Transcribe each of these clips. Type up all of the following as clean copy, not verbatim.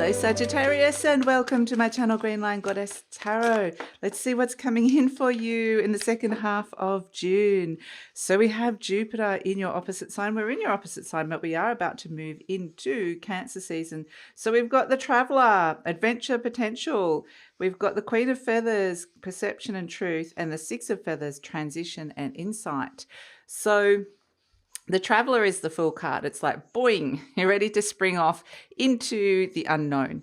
Hello Sagittarius, and welcome to my channel GreenLion Goddess Tarot. Let's see what's coming in for you in the second half of June. So we have Jupiter in your opposite sign. We're in your opposite sign, but we are about to move into Cancer season. So we've got the Traveler, adventure potential. We've got the Queen of Feathers, perception and truth, and the Six of Feathers, transition and insight. So the Traveler is the Fool card. It's like, boing, you're ready to spring off into the unknown,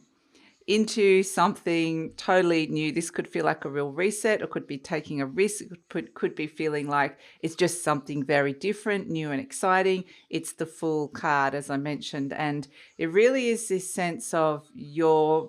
into something totally new. This could feel like a real reset, or could be taking a risk. It could be feeling like it's just something very different, new and exciting. It's the Fool card, as I mentioned. And it really is this sense of leaping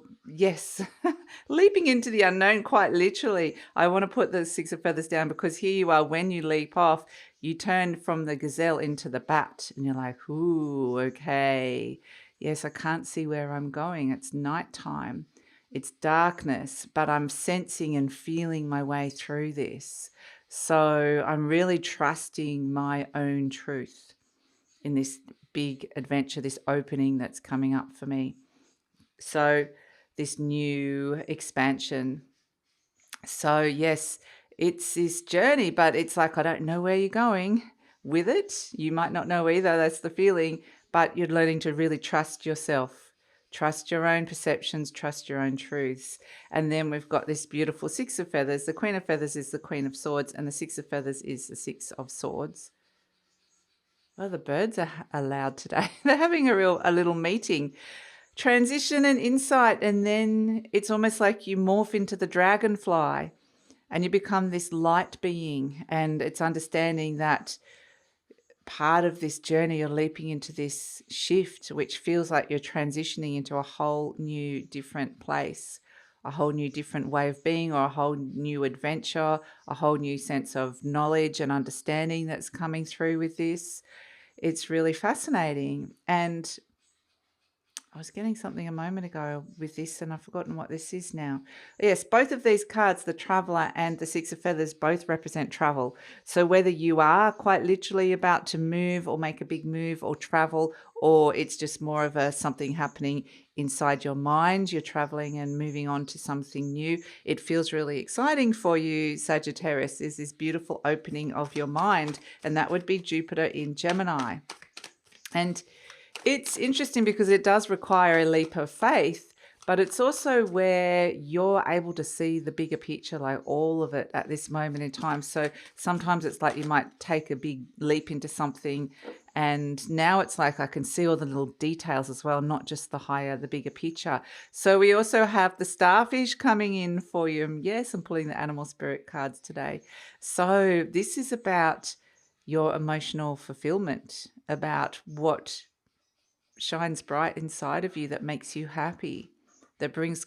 into the unknown, quite literally. I want to put the Six of Feathers down because here you are, when you leap off, you turn from the gazelle into the bat and you're like, ooh, okay. Yes, I can't see where I'm going. It's nighttime. It's darkness, but I'm sensing and feeling my way through this. So I'm really trusting my own truth in this big adventure, this opening that's coming up for me. So this new expansion. So yes, it's this journey, but it's like, I don't know where you're going with it. You might not know either. That's the feeling, but you're learning to really trust yourself, trust your own perceptions, trust your own truths. And then we've got this beautiful Six of Feathers. The Queen of Feathers is the Queen of Swords, and the Six of Feathers is the Six of Swords. Well, the birds are loud today. They're having a little meeting. Transition and insight, and then it's almost like you morph into the dragonfly and you become this light being, and it's understanding that part of this journey you're leaping into this shift, which feels like you're transitioning into a whole new different place, a whole new different way of being, or a whole new adventure, a whole new sense of knowledge and understanding that's coming through with this. It's really fascinating. And I was getting something a moment ago with this and I've forgotten what this is now. Yes, both of these cards, the Traveler and the Six of Feathers, both represent travel. So whether you are quite literally about to move or make a big move or travel, or it's just more of something happening inside your mind, you're traveling and moving on to something new, it feels really exciting for you, Sagittarius. Is this beautiful opening of your mind, and that would be Jupiter in Gemini. And it's interesting because it does require a leap of faith, but it's also where you're able to see the bigger picture, like all of it at this moment in time. So sometimes it's like you might take a big leap into something, and now it's like I can see all the little details as well, not just the bigger picture. So we also have the Starfish coming in for you. Yes, I'm pulling the animal spirit cards today. So this is about your emotional fulfillment, about what shines bright inside of you that makes you happy, that brings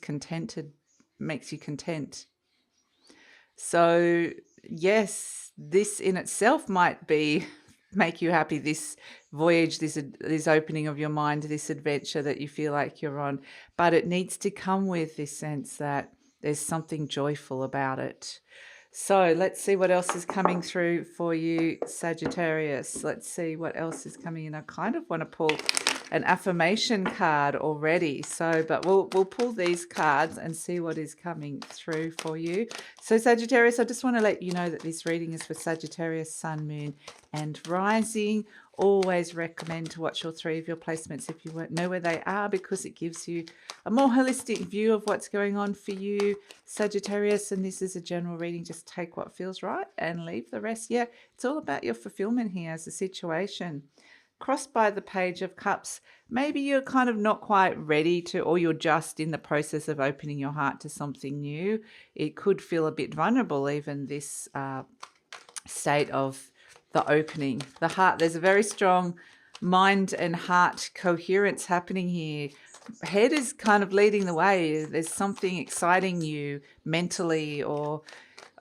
makes you content. So yes, this in itself might make you happy, this voyage, this opening of your mind, this adventure that you feel like you're on, but it needs to come with this sense that there's something joyful about it. So let's see what else is coming through for you, Sagittarius. Let's see what else is coming in. I kind of want to pull an affirmation card already. But we'll pull these cards and see what is coming through for you. So Sagittarius, I just want to let you know that this reading is for Sagittarius, Sun, Moon, and Rising. Always recommend to watch all three of your placements if you won't know where they are, because it gives you a more holistic view of what's going on for you, Sagittarius. And this is a general reading. Just take what feels right and leave the rest. Yeah, it's all about your fulfillment here as a situation. Crossed by the Page of Cups, maybe you're kind of not quite ready to, or you're just in the process of opening your heart to something new. It could feel a bit vulnerable, even this state of the opening. The heart, there's a very strong mind and heart coherence happening here. Head is kind of leading the way. There's something exciting you mentally, or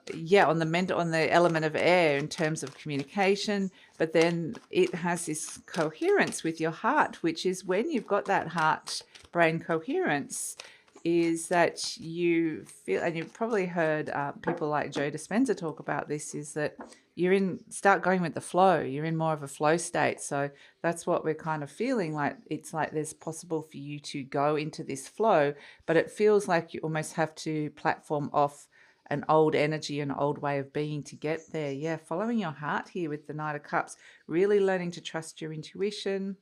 on the element of air in terms of communication, but then it has this coherence with your heart, which is when you've got that heart brain coherence, is that you feel, and you've probably heard people like Joe Dispenza talk about this, is that start going with the flow. You're in more of a flow state. So that's what we're kind of feeling like. It's like there's possible for you to go into this flow, but it feels like you almost have to platform off an old energy, an old way of being to get there. Yeah, following your heart here with the Knight of Cups, really learning to trust your intuition.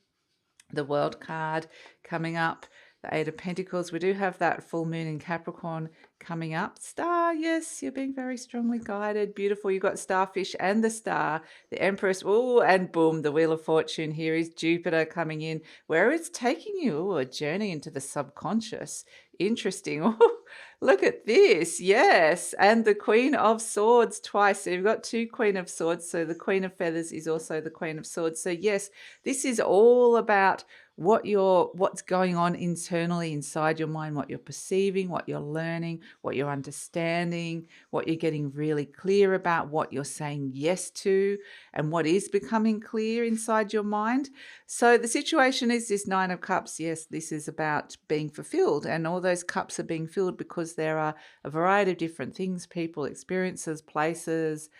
The World card coming up, the Eight of Pentacles. We do have that full moon in Capricorn coming up. Star, yes, you're being very strongly guided. Beautiful. You've got Starfish and the Star, the Empress. Oh, and boom, the Wheel of Fortune. Here is Jupiter coming in. Where it's taking you, ooh, a journey into the subconscious. Interesting. Oh, look at this. Yes. And the Queen of Swords twice. So you've got two Queen of Swords. So the Queen of Feathers is also the Queen of Swords. So yes, this is all about what's going on internally inside your mind, what you're perceiving, what you're learning, what you're understanding, what you're getting really clear about, what you're saying yes to, and what is becoming clear inside your mind. So the situation is this Nine of Cups. Yes, this is about being fulfilled, and all those cups are being filled because there are a variety of different things, people, experiences, places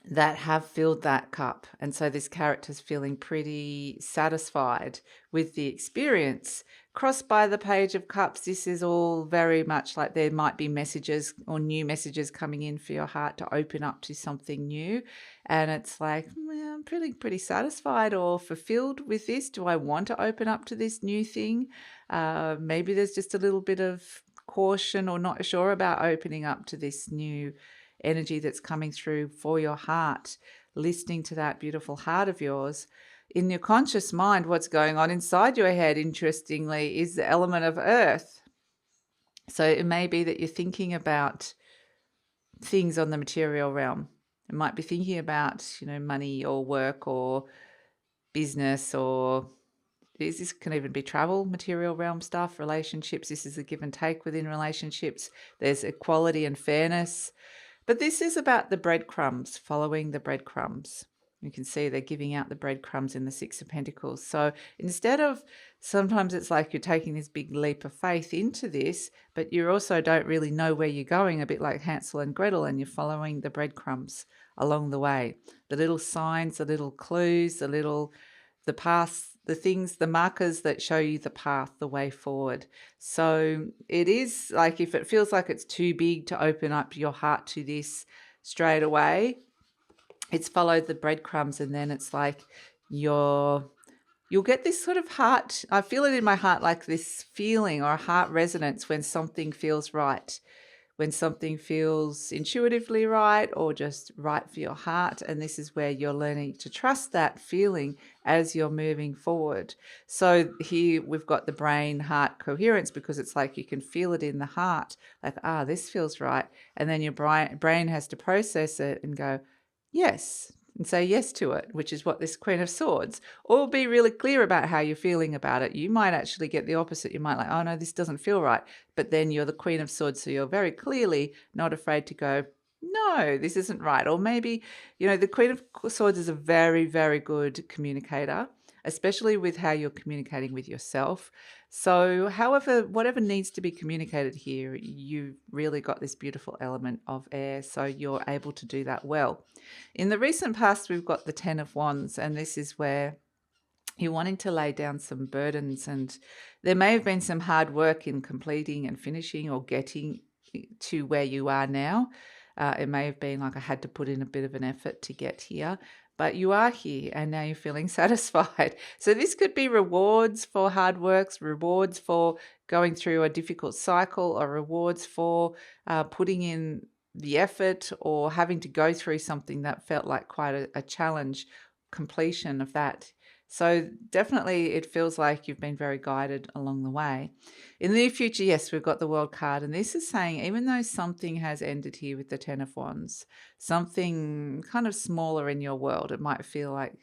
that have filled that cup. And so this character's feeling pretty satisfied with the experience. Crossed by the Page of Cups, this is all very much like there might be messages or new messages coming in for your heart to open up to something new. And it's like, well, I'm pretty satisfied or fulfilled with this. Do I want to open up to this new thing? Maybe there's just a little bit of caution or not sure about opening up to this new energy that's coming through for your heart, listening to that beautiful heart of yours. In your conscious mind, what's going on inside your head, interestingly, is the element of earth. So it may be that you're thinking about things on the material realm. It might be thinking about, money or work or business, or this can even be travel, material realm stuff, relationships. This is a give and take within relationships. There's equality and fairness. But this is about the breadcrumbs, following the breadcrumbs. You can see they're giving out the breadcrumbs in the Six of Pentacles. So instead of, sometimes it's like you're taking this big leap of faith into this, but you also don't really know where you're going, a bit like Hansel and Gretel, and you're following the breadcrumbs along the way. The little signs, the little clues, the paths, the things, the markers that show you the path, the way forward. So it is like, if it feels like it's too big to open up your heart to this straight away, it's followed the breadcrumbs, and then it's like you'll get this sort of heart. I feel it in my heart, like this feeling or a heart resonance when something feels right, when something feels intuitively right or just right for your heart. And this is where you're learning to trust that feeling as you're moving forward. So here we've got the brain heart coherence, because it's like you can feel it in the heart, like, this feels right. And then your brain has to process it and go, yes, and say yes to it, which is what this Queen of Swords, or be really clear about how you're feeling about it. You might actually get the opposite. You might like, oh no, this doesn't feel right. But then you're the Queen of Swords, so you're very clearly not afraid to go, no, this isn't right. Or maybe, the Queen of Swords is a very, very good communicator, especially with how you're communicating with yourself. So whatever needs to be communicated here, you've really got this beautiful element of air, so you're able to do that well. In the recent past, we've got the Ten of Wands, and this is where you're wanting to lay down some burdens, and there may have been some hard work in completing and finishing or getting to where you are now. It may have been like, I had to put in a bit of an effort to get here, but you are here and now you're feeling satisfied. So this could be rewards for hard works, rewards for going through a difficult cycle, or rewards for putting in the effort or having to go through something that felt like quite a challenge, completion of that. So definitely it feels like you've been very guided along the way. In the near future, yes, we've got the World card, and this is saying, even though something has ended here with the Ten of Wands, something kind of smaller in your world, it might feel like,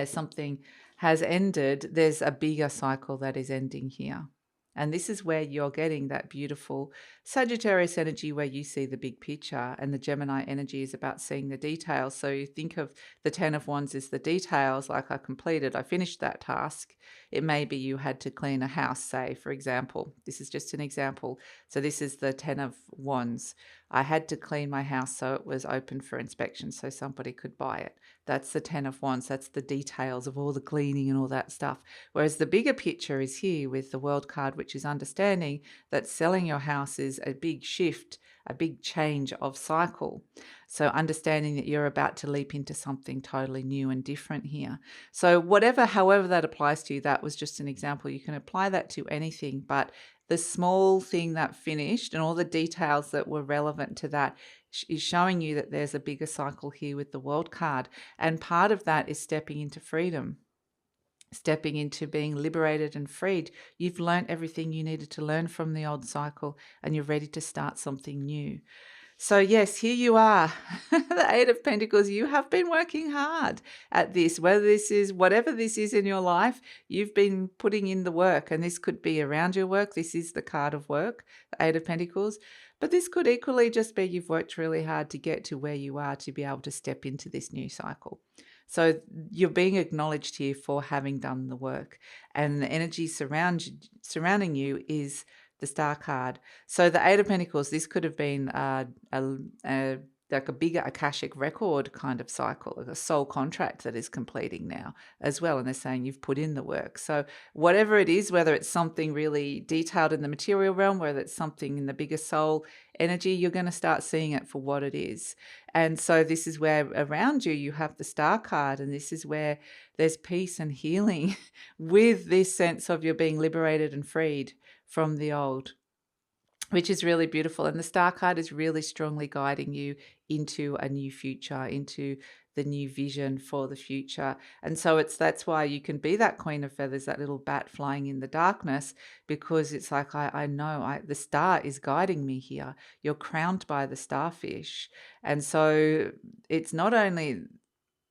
something has ended. There's a bigger cycle that is ending here. And this is where you're getting that beautiful Sagittarius energy where you see the big picture, and the Gemini energy is about seeing the details. So you think of the 10 of Wands as the details, like I finished that task. It may be you had to clean a house, say, for example. This is just an example. So this is the 10 of Wands. I had to clean my house so it was open for inspection so somebody could buy it. That's the 10 of Wands. That's the details of all the cleaning and all that stuff. Whereas the bigger picture is here with the World card, which is understanding that selling your house is a big shift, a big change of cycle. So understanding that you're about to leap into something totally new and different here. So however that applies to you, that was just an example. You can apply that to anything, but the small thing that finished and all the details that were relevant to that is showing you that there's a bigger cycle here with the World card. And part of that is stepping into freedom, stepping into being liberated and freed. You've learned everything you needed to learn from the old cycle, and you're ready to start something new. So yes, here you are, the Eight of Pentacles. You have been working hard at this, whatever this is in your life, you've been putting in the work, and this could be around your work. This is the card of work, the Eight of Pentacles, but this could equally just be you've worked really hard to get to where you are to be able to step into this new cycle. So you're being acknowledged here for having done the work, and the energy surrounding you is the Star card. So the Eight of Pentacles, this could have been like a bigger Akashic record kind of cycle, a soul contract that is completing now as well. And they're saying you've put in the work. So whatever it is, whether it's something really detailed in the material realm, whether it's something in the bigger soul energy, you're going to start seeing it for what it is. And so this is where around you have the Star card, and this is where there's peace and healing with this sense of you're being liberated and freed from the old, which is really beautiful. And the Star card is really strongly guiding you into a new future, into the new vision for the future. And so that's why you can be that Queen of Feathers, that little bat flying in the darkness, because it's like, I know the star is guiding me here. You're crowned by the starfish. And so it's not only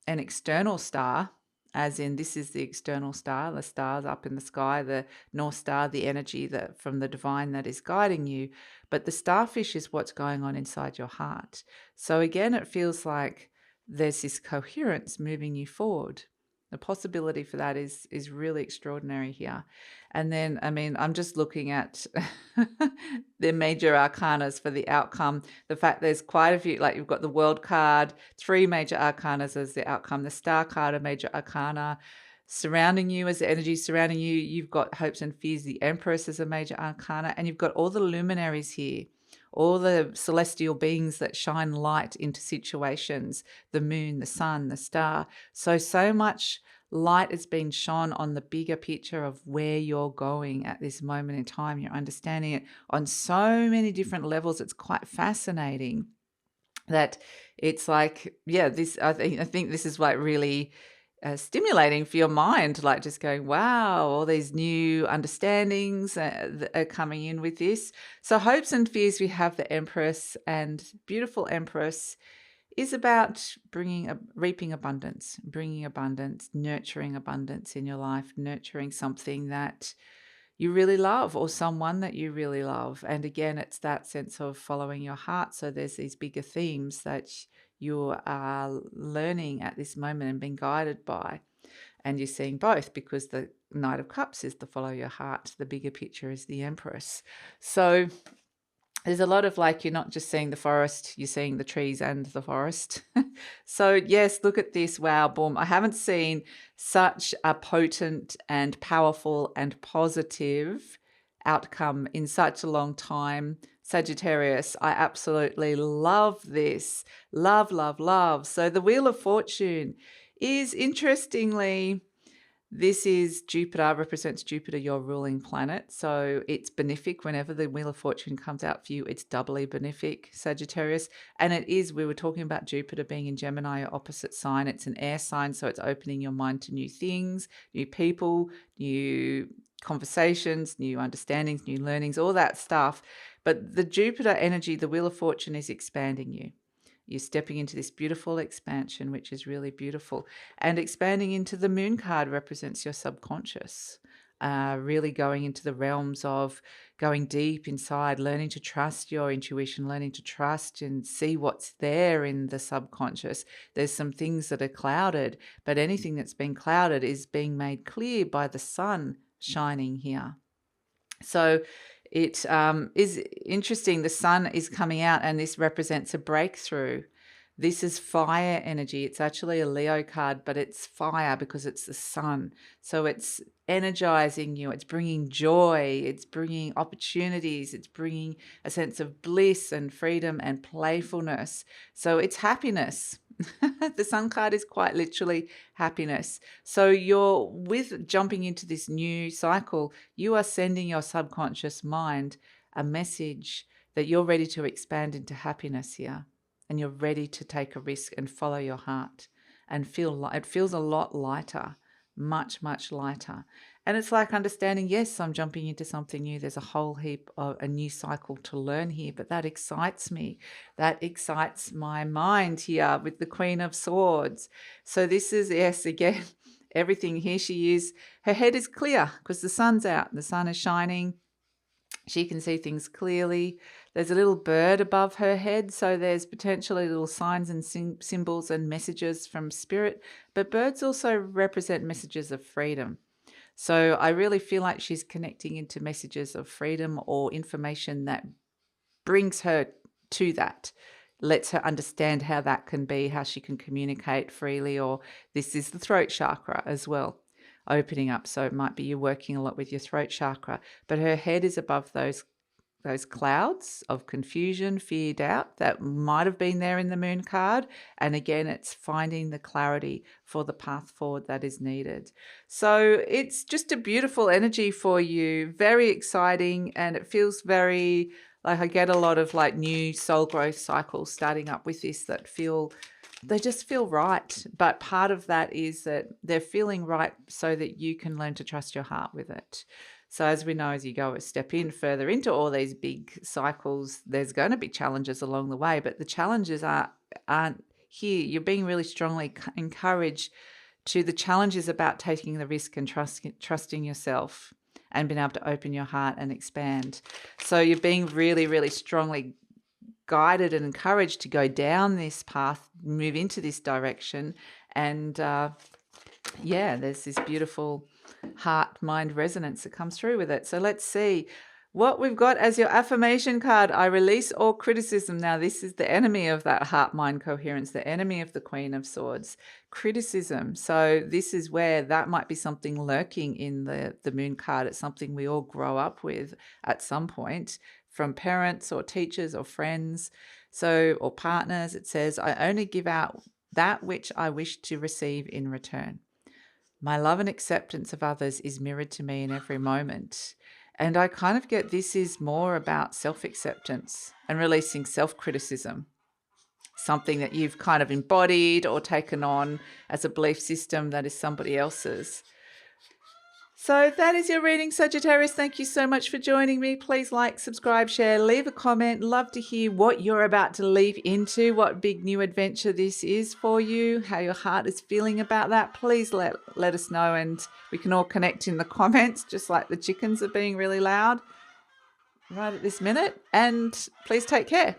an external star, as in this is the external star, the stars up in the sky, the North Star, the energy from the divine that is guiding you, but the starfish is what's going on inside your heart. So again, it feels like there's this coherence moving you forward. The possibility for that is really extraordinary here. And then, I mean, I'm just looking at the major arcanas for the outcome. The fact there's quite a few, like you've got the World card, 3 major arcanas as the outcome, the Star card, a major arcana surrounding you as the energy surrounding you. You've got hopes and fears, the Empress as a major arcana, and you've got all the luminaries here, all the celestial beings that shine light into situations, the moon, the sun, the star. So much light has been shone on the bigger picture of where you're going at this moment in time. You're understanding it on so many different levels. It's quite fascinating that it's like, yeah, I think this is like really stimulating for your mind, like just going, wow, all these new understandings that are coming in with this. So hopes and fears, we have the Empress, and beautiful Empress is about reaping abundance, bringing abundance, nurturing abundance in your life, nurturing something that you really love or someone that you really love. And again, it's that sense of following your heart. So there's these bigger themes that you are learning at this moment and being guided by. And you're seeing both, because the Knight of Cups is the follow your heart. The bigger picture is the Empress. So there's a lot of like, you're not just seeing the forest, you're seeing the trees and the forest. So yes, look at this. Wow, boom. I haven't seen such a potent and powerful and positive outcome in such a long time. Sagittarius, I absolutely love this. Love, love, love. So the Wheel of Fortune is, interestingly, this is Jupiter, represents Jupiter, your ruling planet. So it's benefic. Whenever the Wheel of Fortune comes out for you, it's doubly benefic, Sagittarius. And it is, we were talking about Jupiter being in Gemini, your opposite sign. It's an air sign, so it's opening your mind to new things, new people, new conversations, new understandings, new learnings, all that stuff. But the Jupiter energy, the Wheel of Fortune, is expanding you. You're stepping into this beautiful expansion, which is really beautiful. And expanding into the Moon card represents your subconscious. really going into the realms of going deep inside, learning to trust your intuition, learning to trust and see what's there in the subconscious. There's some things that are clouded, but anything that's been clouded is being made clear by the sun shining here. So it is interesting. The sun is coming out, and this represents a breakthrough. This is fire energy. It's actually a Leo card, but it's fire because it's the sun. So it's energizing you. It's bringing joy. It's bringing opportunities. It's bringing a sense of bliss and freedom and playfulness. So it's happiness. The sun card is quite literally happiness. So you're with jumping into this new cycle, you are sending your subconscious mind a message that you're ready to expand into happiness here. And you're ready to take a risk and follow your heart and it feels a lot lighter, much, much lighter. And it's like understanding, yes, I'm jumping into something new. There's a whole heap of a new cycle to learn here, but that excites me. That excites my mind here with the Queen of Swords. So this is, yes, again, everything. Here she is. Her head is clear because the sun's out. The sun is shining. She can see things clearly. There's a little bird above her head, so there's potentially little signs and symbols and messages from spirit, but birds also represent messages of freedom. So I really feel like she's connecting into messages of freedom or information that brings her to that, lets her understand how that can be, how she can communicate freely, or this is the throat chakra as well, opening up. So it might be you're working a lot with your throat chakra, but her head is above those clouds of confusion, fear, doubt that might have been there in the moon card. And again, it's finding the clarity for the path forward that is needed. So it's just a beautiful energy for you, very exciting, and it feels very like I get a lot of like new soul growth cycles starting up with this that they just feel right. But part of that is that they're feeling right so that you can learn to trust your heart with it. So as we know, as you go a step in further into all these big cycles, there's going to be challenges along the way, but the challenges aren't here. You're being really strongly encouraged to the challenges about taking the risk and trusting yourself and being able to open your heart and expand. So you're being really, really strongly guided and encouraged to go down this path, move into this direction. And there's this beautiful heart-mind resonance that comes through with it. So let's see what we've got as your affirmation card. I release all criticism. Now, this is the enemy of that heart-mind coherence, the enemy of the Queen of Swords, criticism. So this is where that might be something lurking in the moon card. It's something we all grow up with at some point from parents or teachers or friends, or partners. It says, I only give out that which I wish to receive in return. My love and acceptance of others is mirrored to me in every moment. And I kind of get this is more about self-acceptance and releasing self-criticism, something that you've kind of embodied or taken on as a belief system that is somebody else's. So that is your reading, Sagittarius. Thank you so much for joining me. Please like, subscribe, share, leave a comment. Love to hear what you're about to leap into, what big new adventure this is for you, how your heart is feeling about that. Please let us know, and we can all connect in the comments, just like the chickens are being really loud right at this minute. And please take care.